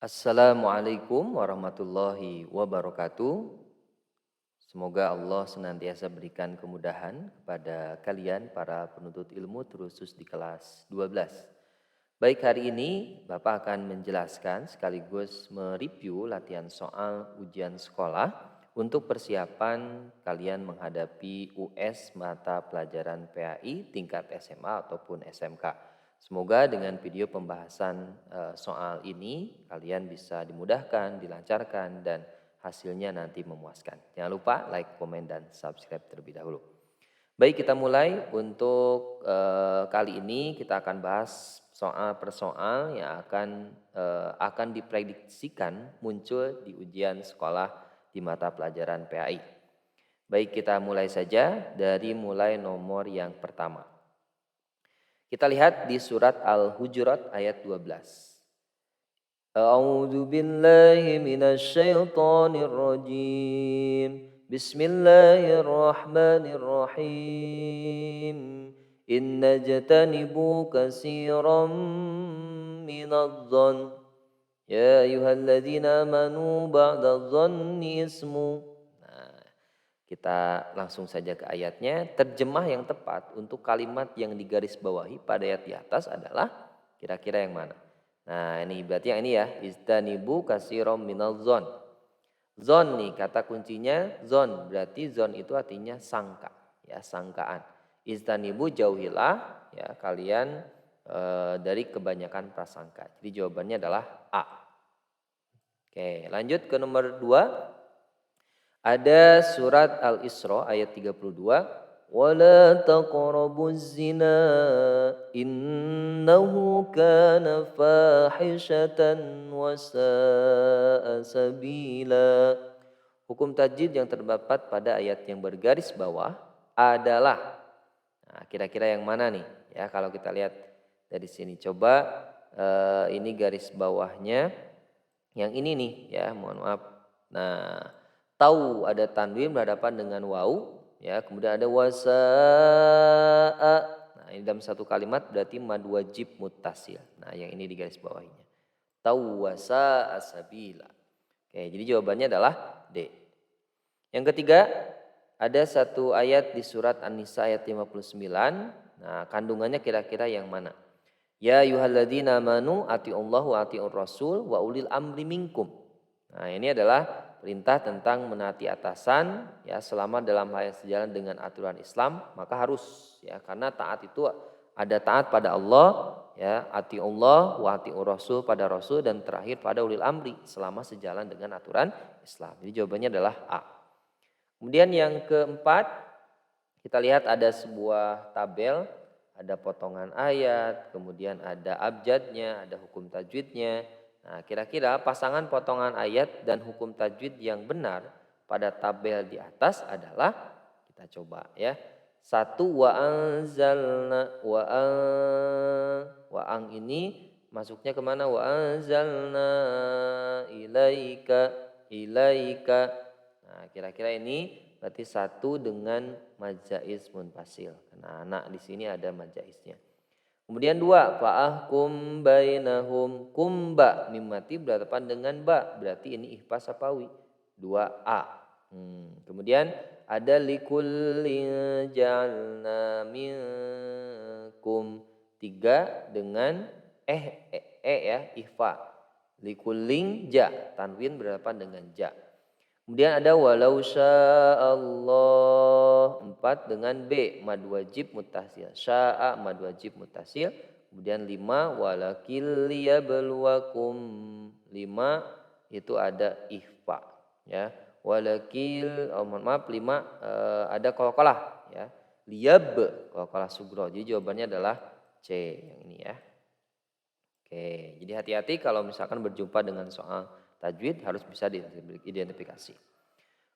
Assalamualaikum warahmatullahi wabarakatuh. Semoga Allah senantiasa berikan kemudahan kepada kalian para penuntut ilmu terkhusus di kelas 12. Baik, hari ini Bapak akan menjelaskan sekaligus mereview latihan soal ujian sekolah untuk persiapan kalian menghadapi US mata pelajaran PAI tingkat SMA ataupun SMK. Semoga dengan video pembahasan soal ini kalian bisa dimudahkan, dilancarkan, dan hasilnya nanti memuaskan. Jangan lupa like, komen, dan subscribe terlebih dahulu. Baik, kita mulai. Untuk kali ini kita akan bahas soal per soal yang akan diprediksikan muncul di ujian sekolah di mata pelajaran PAI. Baik, kita mulai saja dari mulai nomor yang pertama. Kita lihat di surat Al-Hujurat ayat 12. A'udzu billahi minasy syaithanir rajim. Bismillahirrahmanirrahim. Inna jatanibu katsiran minadh-dhann. Ya ayyuhalladzina amanu ba'dadh-dhanni ismu. Nah, kita langsung saja ke ayatnya. Terjemah yang tepat untuk kalimat yang digarisbawahi pada ayat di atas adalah kira-kira yang mana? Nah, ini berarti yang ini ya, istanibu katsiran minadh-dhann. Zon nih kata kuncinya zon, berarti zon itu artinya sangka, ya sangkaan. Istanibu jauhilah ya kalian dari kebanyakan prasangka. Jadi jawabannya adalah A. Oke, lanjut ke nomor 2. Ada surat Al-Isra ayat 32. Wala taqrabuz zina innahu kana fahishatan wa sa'a sabila. Hukum tajwid yang terdapat pada ayat yang bergaris bawah adalah, nah, kira-kira yang mana nih? Ya, kalau kita lihat dari sini coba ini garis bawahnya yang ini nih ya, mohon maaf. Nah, tahu ada tanwin berhadapan dengan wau ya, kemudian ada wasa'a. Nah, ini dalam satu kalimat berarti mad wajib muttasil. Nah, yang ini di garis bawahnya. Tahu wasa'a sabila. Oke, jadi jawabannya adalah D. Yang ketiga, ada satu ayat di surat An-Nisa ayat 59. Nah, kandungannya kira-kira yang mana? Ya ayyuhalladzina amanu atiullaha wa atiur rasul wa ulil amri minkum. Nah, ini adalah perintah tentang menaati atasan ya selama dalam hal yang sejalan dengan aturan Islam, maka harus ya, karena taat itu ada taat pada Allah ya, atiullah wa atiur rasul pada rasul, dan terakhir pada ulil amri selama sejalan dengan aturan Islam. Jadi jawabannya adalah A. Kemudian yang keempat, kita lihat ada sebuah tabel, ada potongan ayat, kemudian ada abjadnya, ada hukum tajwidnya. Nah, kira-kira pasangan potongan ayat dan hukum tajwid yang benar pada tabel di atas adalah, kita coba ya. Satu, wa anzalna, wa ang ini masuknya kemana? Wa anzalna ilaika. Nah, kira-kira ini berarti satu dengan majais munfasil. Karena anak di sini ada majaisnya. Kemudian 2, fa'ahkum bainahum, kumba mim mati berhadapan dengan ba, berarti ini ihfa sapawi. 2A. Kemudian ada likullin ja'alna minkum, 3 dengan ya ihfa. Likullin ja, tanwin berhadapan dengan ja. Kemudian ada walau sya'allah, 4 dengan B, mad wajib muttasil. Sya'a mad wajib muttasil. Kemudian 5 walakil liyabluwakum, 5 itu ada ikhfa ya. Walakil, mohon maaf, 5 ada qalqalah ya. Liyab qalqalah sugro. Jadi jawabannya adalah C yang ini ya. Oke, jadi hati-hati kalau misalkan berjumpa dengan soal tajwid, harus bisa diidentifikasi.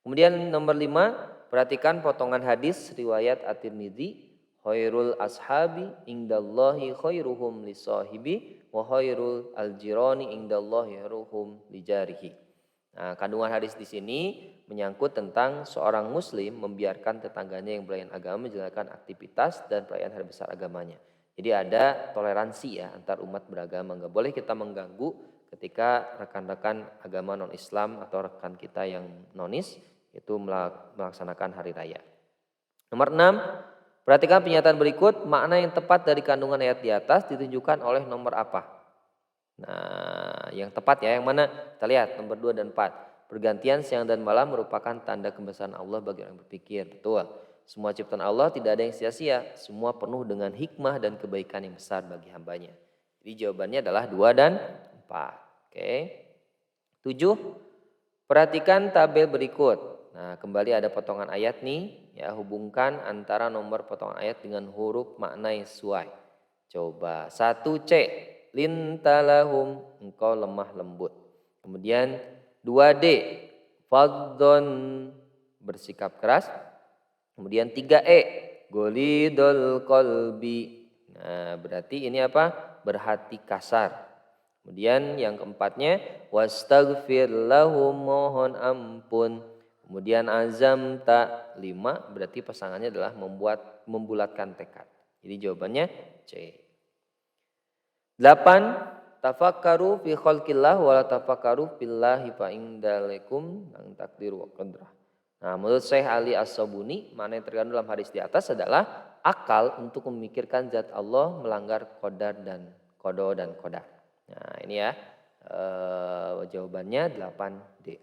Kemudian nomor 5, perhatikan potongan hadis riwayat At-Tirmidzi, khairul ashabi indallahi khairuhum lisahibi wa khairul aljirani indallahi khairuhum lijarihi. Nah, kandungan hadis di sini menyangkut tentang seorang muslim membiarkan tetangganya yang berlain agama menjalankan aktivitas dan perayaan hari besar agamanya. Jadi ada toleransi ya antar umat beragama, nggak boleh kita mengganggu ketika rekan-rekan agama non-Islam atau rekan kita yang nonis itu melaksanakan hari raya. Nomor 6, perhatikan pernyataan berikut, makna yang tepat dari kandungan ayat di atas ditunjukkan oleh nomor apa? Nah, yang tepat ya, yang mana? Kita lihat nomor 2 dan 4. Pergantian siang dan malam merupakan tanda kebesaran Allah bagi orang berpikir. Betul. Semua ciptaan Allah tidak ada yang sia-sia. Semua penuh dengan hikmah dan kebaikan yang besar bagi hambanya. Jadi jawabannya adalah 2 dan 4. Oke. 7. Perhatikan tabel berikut. Nah, kembali ada potongan ayat nih. Ya, hubungkan antara nomor potongan ayat dengan huruf makna yang sesuai. Coba 1C. Lintalahum, engkau lemah lembut. Kemudian 2D. Fadhon, bersikap keras. Kemudian 3E. Golidol kolbi. Nah, berarti ini apa? Berhati kasar. Kemudian yang keempatnya, wastaghfir lahum, mohon ampun. Kemudian azam tak 5, berarti pasangannya adalah membulatkan tekad. Jadi jawabannya C. 8. Tafakkaru fi khalqillah wa la tafakkaru billahi fa indalakum nang takdiru wa qadrah. Nah, menurut Syekh Ali As-Sabuni, makna yang terkandung dalam hadis di atas adalah akal untuk memikirkan zat Allah melanggar qadar dan qada dan qadar. Nah, ini ya jawabannya 8D.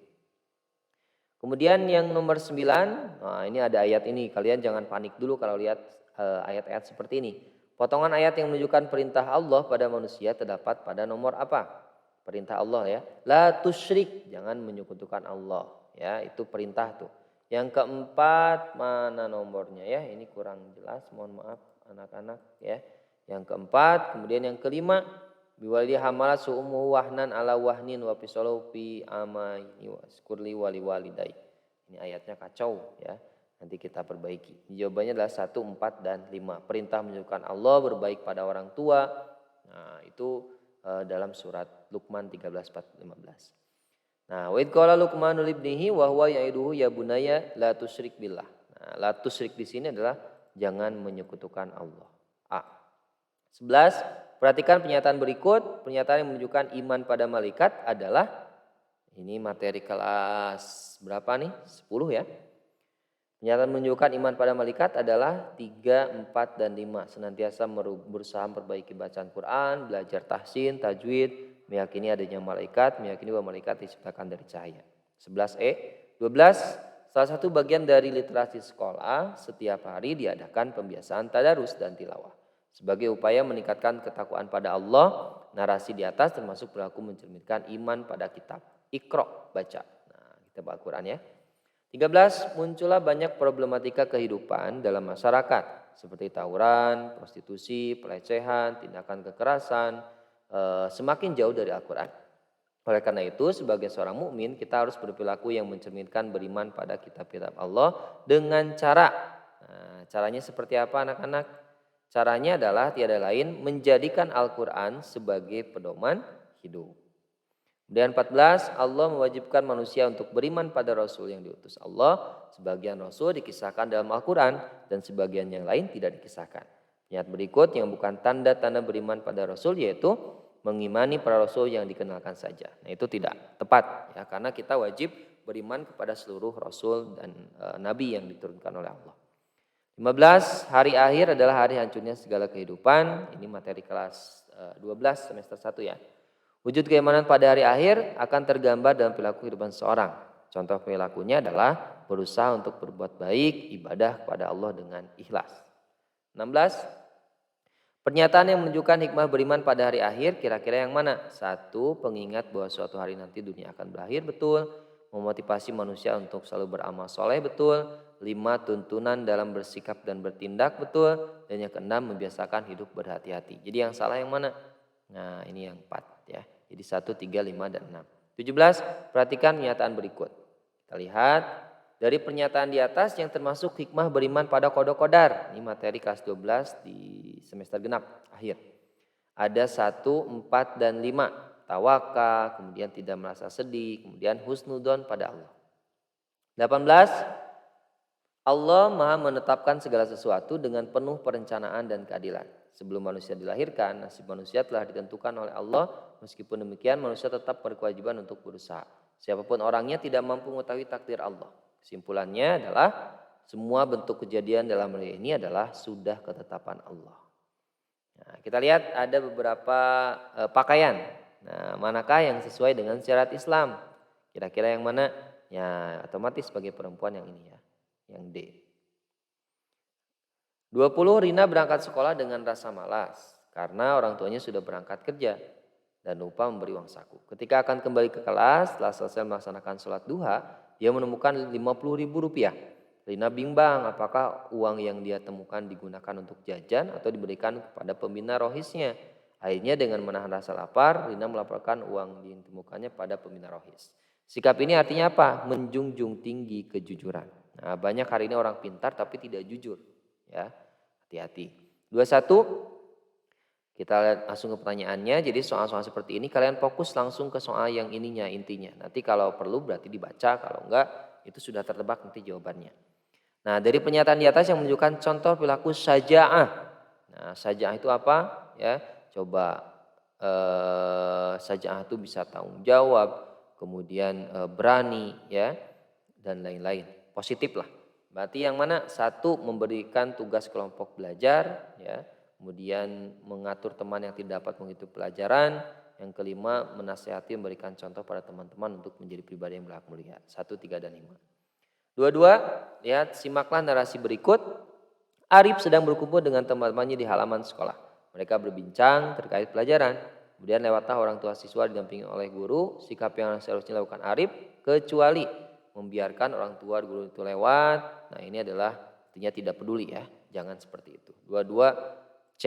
Kemudian yang nomor 9, nah ini ada ayat ini. Kalian jangan panik dulu kalau lihat ayat-ayat seperti ini. Potongan ayat yang menunjukkan perintah Allah pada manusia terdapat pada nomor apa? Perintah Allah ya. La tusyrik, jangan menyekutukan Allah. Ya, itu perintah tuh. Yang keempat, mana nomornya ya? Ini kurang jelas, mohon maaf anak-anak ya. Yang keempat, kemudian yang kelima, biwali hamalat su'umuhu wahnan ala wahnin wa fisalahu fi amaini wa skurli wali walidai. Ini ayatnya kacau ya. Nanti kita perbaiki. Jawabannya adalah 1, 4, dan 5. Perintah menunjukkan Allah berbaik pada orang tua. Nah, itu dalam surat Luqman 13:15. Nah, wa id qala Luqmanu libnihi wa huwa ya'iduhu ya bunayya la tusyrik billah. Nah, la tusyrik di sini adalah jangan menyekutukan Allah. A. 11. Perhatikan pernyataan berikut. Pernyataan yang menunjukkan iman pada malaikat adalah, ini materi kelas berapa nih? 10 ya. Pernyataan menunjukkan iman pada malaikat adalah 3, 4, dan 5. Senantiasa berusaha memperbaiki bacaan Quran, belajar tahsin, tajwid, meyakini adanya malaikat, meyakini bahwa malaikat diciptakan dari cahaya. 11E. 12. Salah satu bagian dari literasi sekolah, setiap hari diadakan pembiasaan tadarus dan tilawah. Sebagai upaya meningkatkan ketakwaan pada Allah, narasi di atas termasuk berlaku mencerminkan iman pada kitab. Iqra, baca. Nah, kitab Al-Quran ya. 13. Muncullah banyak problematika kehidupan dalam masyarakat seperti tawuran, prostitusi, pelecehan, tindakan kekerasan, semakin jauh dari Al-Quran. Oleh karena itu, sebagai seorang mukmin kita harus berperilaku yang mencerminkan beriman pada kitab-kitab Allah dengan cara. Nah, caranya seperti apa anak-anak? Caranya adalah tiada lain menjadikan Al-Quran sebagai pedoman hidup. Kemudian 14, Allah mewajibkan manusia untuk beriman pada Rasul yang diutus Allah. Sebagian Rasul dikisahkan dalam Al-Quran dan sebagian yang lain tidak dikisahkan. Ayat berikut yang bukan tanda-tanda beriman pada Rasul yaitu mengimani para Rasul yang dikenalkan saja. Nah, itu tidak tepat ya, karena kita wajib beriman kepada seluruh Rasul dan Nabi yang diturunkan oleh Allah. 15, hari akhir adalah hari hancurnya segala kehidupan. Ini materi kelas 12 semester 1 ya. Wujud keimanan pada hari akhir akan tergambar dalam perilaku kehidupan seorang. Contoh perilakunya adalah berusaha untuk berbuat baik, ibadah kepada Allah dengan ikhlas. 16, pernyataan yang menunjukkan hikmah beriman pada hari akhir kira-kira yang mana? 1, pengingat bahwa suatu hari nanti dunia akan berakhir, betul. Memotivasi manusia untuk selalu beramal soleh, betul. 5, tuntunan dalam bersikap dan bertindak, betul. Dan yang ke-6, membiasakan hidup berhati-hati. Jadi yang salah yang mana? Nah, ini yang 4 ya. Jadi 1, 3, 5, dan 6. 17, perhatikan pernyataan berikut. Kita lihat dari pernyataan di atas yang termasuk hikmah beriman pada qada-qadar. Ini materi kelas 12 di semester genap akhir. Ada 1, 4, dan 5. Tawakal, kemudian tidak merasa sedih, kemudian husnudon pada Allah. 18, Allah Maha menetapkan segala sesuatu dengan penuh perencanaan dan keadilan. Sebelum manusia dilahirkan, nasib manusia telah ditentukan oleh Allah Meskipun demikian manusia tetap berkewajiban untuk berusaha. Siapapun orangnya tidak mampu mengetahui takdir Allah. Kesimpulannya adalah semua bentuk kejadian dalam dunia ini adalah sudah ketetapan Allah. Nah, kita lihat ada beberapa pakaian. Nah, manakah yang sesuai dengan syariat Islam? Kira-kira yang mana? Ya, otomatis sebagai perempuan yang ini ya, yang D. 20 Rina berangkat sekolah dengan rasa malas karena orang tuanya sudah berangkat kerja dan lupa memberi uang saku. Ketika akan kembali ke kelas setelah selesai melaksanakan sholat duha, dia menemukan Rp50.000. Rina bimbang apakah uang yang dia temukan digunakan untuk jajan atau diberikan kepada pembina rohisnya. Akhirnya dengan menahan rasa lapar, Rina melaporkan uang yang ditemukannya pada pembina rohis. Sikap ini artinya apa? Menjunjung tinggi kejujuran. Nah, banyak hari ini orang pintar tapi tidak jujur. Ya, hati-hati. 21, kita lihat langsung ke pertanyaannya. Jadi soal-soal seperti ini kalian fokus langsung ke soal yang ininya, intinya. Nanti kalau perlu berarti dibaca, kalau enggak itu sudah tertebak nanti jawabannya. Nah, dari pernyataan di atas yang menunjukkan contoh perilaku syaja'ah. Nah, syaja'ah itu apa? Ya, coba syaja'ah itu bisa tanggung jawab, kemudian berani, ya, dan lain-lain. Positif lah. Berarti yang mana? Satu, memberikan tugas kelompok belajar, ya. Kemudian mengatur teman yang tidak dapat mengikuti pelajaran. Yang kelima, menasihati memberikan contoh pada teman-teman untuk menjadi pribadi yang berakhlak mulia. 1, 3, dan 5. 22, lihat simaklah narasi berikut. Arif sedang berkumpul dengan teman-temannya di halaman sekolah. Mereka berbincang terkait pelajaran. Kemudian lewatlah orang tua siswa didampingi oleh guru. Sikap yang seharusnya dilakukan Arif kecuali membiarkan orang tua guru itu lewat. Nah, ini adalah artinya tidak peduli ya. Jangan seperti itu. 22 C.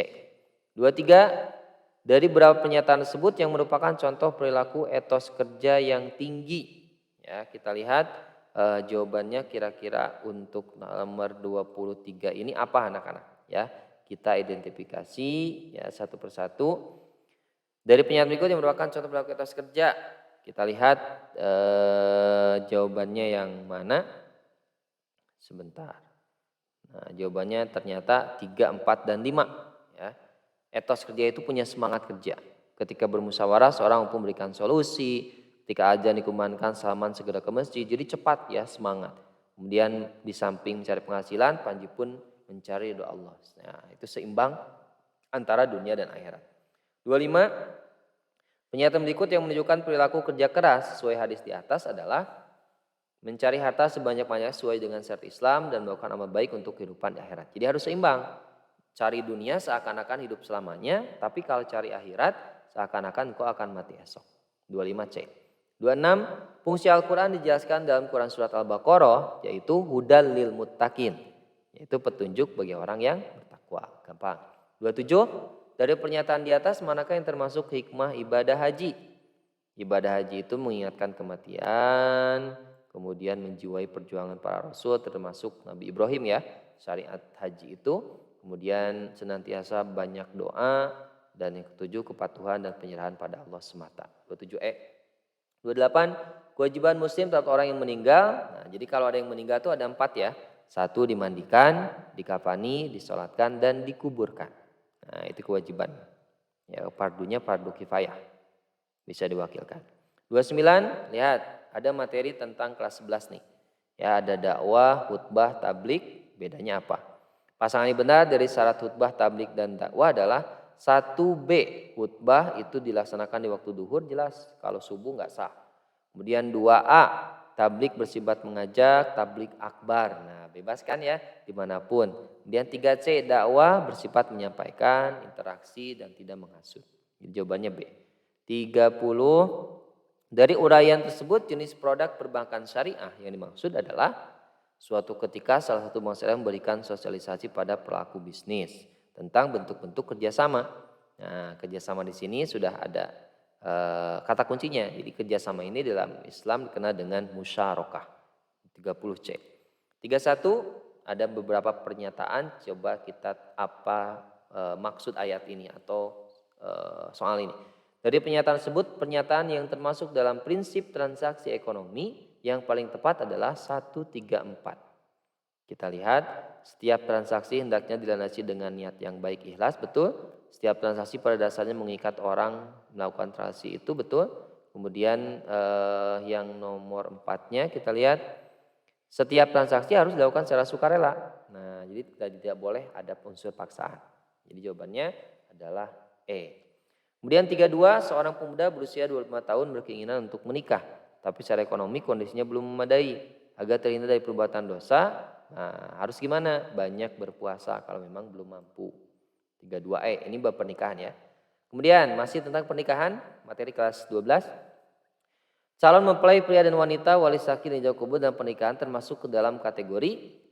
23, dari beberapa pernyataan tersebut yang merupakan contoh perilaku etos kerja yang tinggi. Ya, kita lihat jawabannya kira-kira untuk nomor 23 ini apa anak-anak ya. Kita identifikasi ya satu persatu. Dari pernyataan berikut yang merupakan contoh perilaku etos kerja. Kita lihat jawabannya yang mana? Sebentar. Nah, jawabannya ternyata 3, 4, dan 5 ya. Etos kerja itu punya semangat kerja. Ketika bermusyawarah seorang mampu memberikan solusi. Ketika azan dikumandangkan Salman segera ke masjid. Jadi cepat ya, semangat. Kemudian di samping mencari penghasilan, Panji pun mencari doa Allah. Nah, itu seimbang antara dunia dan akhirat. 25, pernyataan berikut yang menunjukkan perilaku kerja keras sesuai hadis di atas adalah mencari harta sebanyak-banyaknya sesuai dengan syariat Islam dan melakukan amal baik untuk kehidupan di akhirat. Jadi harus seimbang. Cari dunia seakan-akan hidup selamanya, tapi kalau cari akhirat seakan-akan kau akan mati esok. 25C. 26, fungsi Al-Quran dijelaskan dalam Quran Surat Al-Baqarah, yaitu hudal lil muttaqin, yaitu petunjuk bagi orang yang bertakwa. Gampang. 27, dari pernyataan di atas manakah yang termasuk hikmah ibadah haji? Ibadah haji itu mengingatkan kematian, kemudian menjiwai perjuangan para rasul termasuk Nabi Ibrahim ya. Syariat haji itu, kemudian senantiasa banyak doa, dan yang ketujuh kepatuhan dan penyerahan pada Allah semata. 27E. 28, kewajiban muslim terhadap orang yang meninggal. Nah, jadi kalau ada yang meninggal itu ada 4 ya. 1, dimandikan, dikafani, disolatkan, dan dikuburkan. Nah, itu kewajiban. Ya, fardunya fardu kifayah. Bisa diwakilkan. 29, lihat ada materi tentang kelas 11 nih. Ya, ada dakwah, khutbah, tablik, bedanya apa? Pasangan yang benar dari syarat khutbah, tablik, dan dakwah adalah 1B, khutbah itu dilaksanakan di waktu duhur, jelas. Kalau subuh nggak sah. Kemudian 2A, tablik bersifat mengajak, tablik akbar. Nah, bebas kan ya, dimanapun. Kemudian 3C, dakwah bersifat menyampaikan, interaksi, dan tidak menghasut. Jadi jawabannya B. 30, dari uraian tersebut jenis produk perbankan syariah yang dimaksud adalah suatu ketika salah satu bank syariah memberikan sosialisasi pada pelaku bisnis tentang bentuk-bentuk kerjasama. Nah, kerjasama di sini sudah ada kata kuncinya. Jadi kerjasama ini dalam Islam dikenal dengan musyarakah. 30C. 31, ada beberapa pernyataan. Coba kita apa maksud ayat ini atau soal ini. Dari pernyataan tersebut, pernyataan yang termasuk dalam prinsip transaksi ekonomi yang paling tepat adalah 1, 3, 4. Kita lihat setiap transaksi hendaknya dilandasi dengan niat yang baik ikhlas, betul. Setiap transaksi pada dasarnya mengikat orang melakukan transaksi itu, betul. Kemudian yang nomor 4-nya kita lihat setiap transaksi harus dilakukan secara sukarela. Nah, jadi tidak boleh ada unsur paksaan. Jadi jawabannya adalah E. Kemudian 32, seorang pemuda berusia 25 tahun berkeinginan untuk menikah, tapi secara ekonomi kondisinya belum memadai. Agar terhindar dari perbuatan dosa, nah harus gimana? Banyak berpuasa kalau memang belum mampu. 32E, ini bab pernikahan ya. Kemudian masih tentang pernikahan, materi kelas 12. Calon mempelai pria dan wanita, wali saksi dan jauh kubur dalam pernikahan termasuk ke dalam kategori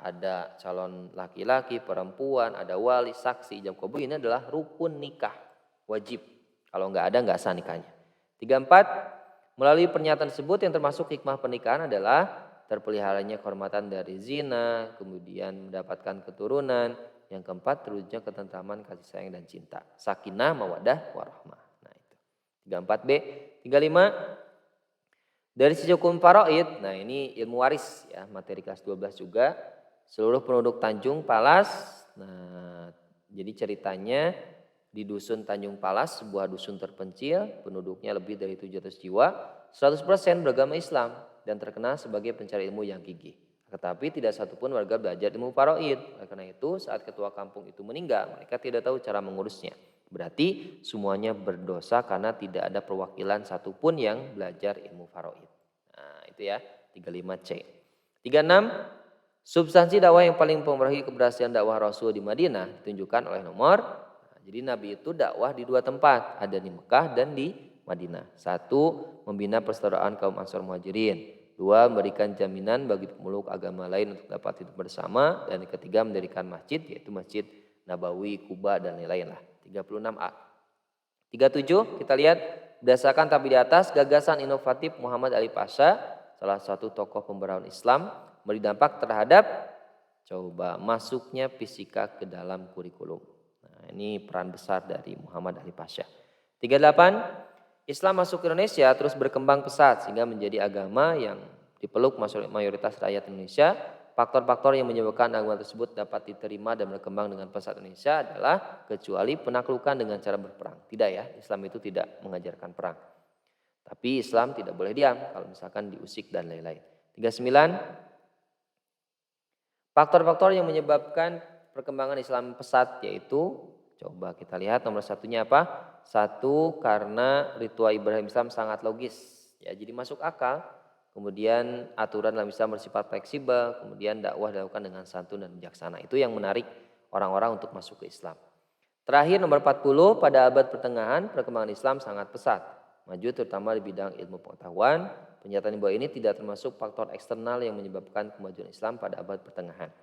ada calon laki-laki, perempuan, ada wali, saksi, ijab kabul. Ini adalah rukun nikah wajib. Kalau nggak ada nggak sah nikahnya. 34, melalui pernyataan tersebut yang termasuk hikmah pernikahan adalah terpeliharanya kehormatan dari zina, kemudian mendapatkan keturunan. Yang keempat, terwujudnya ketentraman, kasih sayang dan cinta. Sakinah, mawadah, warahmah. Nah itu. 34B. 35, dari sisi hukum faraid, nah ini ilmu waris ya, materi kelas 12 juga. Seluruh penduduk Tanjung Palas, nah jadi ceritanya di dusun Tanjung Palas, sebuah dusun terpencil, penduduknya lebih dari 700 jiwa, 100% beragama Islam dan terkenal sebagai pencari ilmu yang gigih. Tetapi tidak satupun warga belajar ilmu faraid. Karena itu saat ketua kampung itu meninggal, mereka tidak tahu cara mengurusnya. Berarti semuanya berdosa karena tidak ada perwakilan satupun yang belajar ilmu faraid. Nah itu ya, 35C. 36, substansi dakwah yang paling mempengaruhi keberhasilan dakwah Rasul di Madinah ditunjukkan oleh nomor. Jadi Nabi itu dakwah di 2 tempat, ada di Mekah dan di Madinah. 1, membina persaudaraan kaum Ansor Muhajirin. 2, memberikan jaminan bagi pemeluk agama lain untuk dapat hidup bersama. Dan ketiga, mendirikan masjid, yaitu Masjid Nabawi, Kuba, dan lain-lain lah. 36A. 37, kita lihat berdasarkan tabel di atas, gagasan inovatif Muhammad Ali Pasha, salah satu tokoh pemberdayaan Islam, beri dampak terhadap coba masuknya fisika ke dalam kurikulum. Nah, ini peran besar dari Muhammad Ali Pasha. 38, Islam masuk ke Indonesia terus berkembang pesat sehingga menjadi agama yang dipeluk mayoritas rakyat Indonesia. Faktor-faktor yang menyebabkan agama tersebut dapat diterima dan berkembang dengan pesat Indonesia adalah kecuali penaklukan dengan cara berperang. Tidak ya, Islam itu tidak mengajarkan perang. Tapi Islam tidak boleh diam kalau misalkan diusik dan lain-lain. 39, faktor-faktor yang menyebabkan perkembangan Islam pesat yaitu, coba kita lihat nomor satunya apa? 1, karena ritual ibadah Islam sangat logis. Ya, jadi masuk akal. Kemudian aturan dalam Islam bersifat fleksibel. Kemudian dakwah dilakukan dengan santun dan bijaksana. Itu yang menarik orang-orang untuk masuk ke Islam. Terakhir nomor 40, pada abad pertengahan perkembangan Islam sangat pesat. Maju terutama di bidang ilmu pengetahuan. Pernyataan di bawah ini tidak termasuk faktor eksternal yang menyebabkan kemajuan Islam pada abad pertengahan.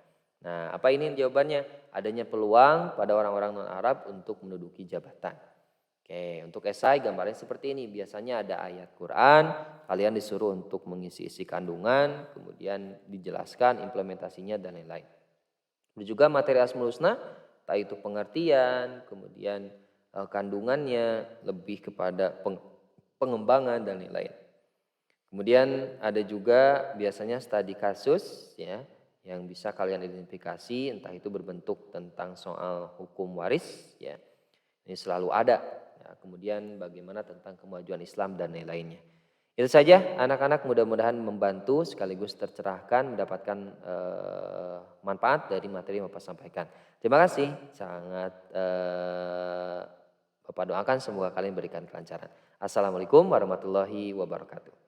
Nah, apa ini jawabannya? Adanya peluang pada orang-orang non-Arab untuk menduduki jabatan. Oke, untuk esai gambarnya seperti ini. Biasanya ada ayat Quran, kalian disuruh untuk mengisi isi kandungan, kemudian dijelaskan implementasinya dan lain-lain. Ada juga materi Asmaul Husna, entah itu pengertian, kemudian kandungannya, lebih kepada pengembangan dan lain-lain. Kemudian ada juga biasanya studi kasus ya, yang bisa kalian identifikasi, entah itu berbentuk tentang soal hukum waris ya. Ini selalu ada. Ya, kemudian bagaimana tentang kemajuan Islam dan lain-lainnya. Itu saja anak-anak, mudah-mudahan membantu sekaligus tercerahkan, mendapatkan manfaat dari materi yang Bapak sampaikan. Terima kasih, sangat Bapak doakan semoga kalian berikan kelancaran. Assalamualaikum warahmatullahi wabarakatuh.